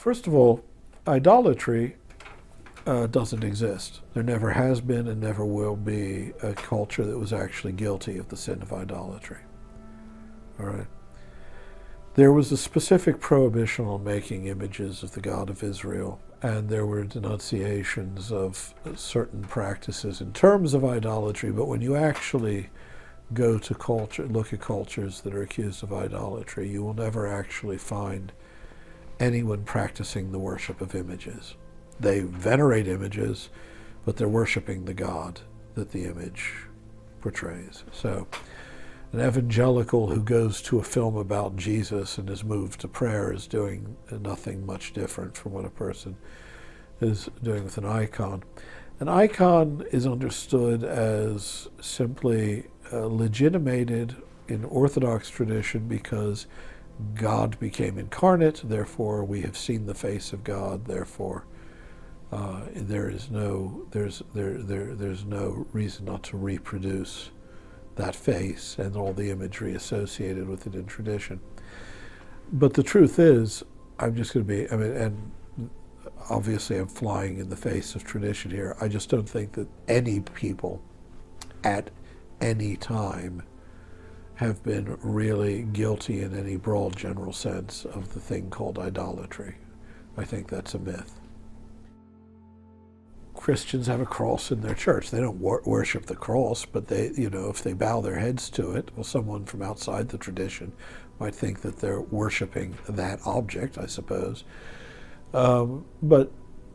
First of all, idolatry doesn't exist. There never has been and never will be a culture that was actually guilty of the sin of idolatry. All right. There was a specific prohibition on making images of the God of Israel, and there were denunciations of certain practices in terms of idolatry, but when you actually go to culture, look at cultures that are accused of idolatry, you will never actually find anyone practicing the worship of images. They venerate images, but they're worshiping the God that the image portrays. So an evangelical who goes to a film about Jesus and is moved to prayer is doing nothing much different from what a person is doing with an icon. An icon is understood as simply legitimated in Orthodox tradition because God became incarnate, therefore we have seen the face of God, therefore there's no reason not to reproduce that face and all the imagery associated with it in tradition. But the truth is, I'm just going to be, and obviously I'm flying in the face of tradition here, I just don't think that any people at any time have been really guilty in any broad general sense of the thing called idolatry. I think that's a myth. Christians have a cross in their church. They don't worship the cross, but they, if they bow their heads to it, well, someone from outside the tradition might think that they're worshiping that object, I suppose. But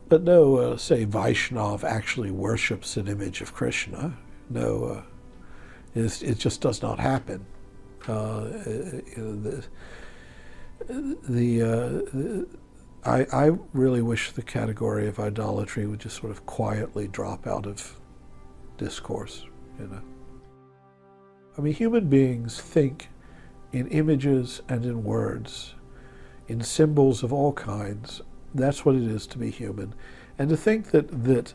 no, say Vaishnav actually worships an image of Krishna. No, it just does not happen. I really wish the category of idolatry would just sort of quietly drop out of discourse, I mean, human beings think in images and in words, in symbols of all kinds. That's what it is to be human. And to think that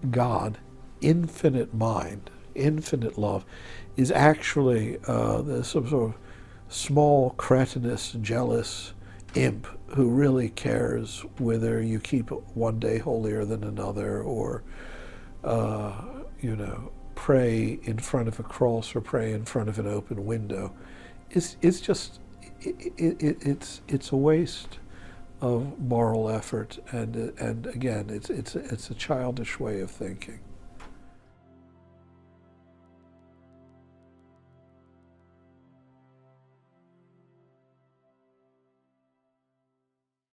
God, infinite mind, infinite love, is actually some sort of small, cretinous, jealous imp who really cares whether you keep one day holier than another or, pray in front of a cross or pray in front of an open window. It's a waste of moral effort, and again, it's a childish way of thinking.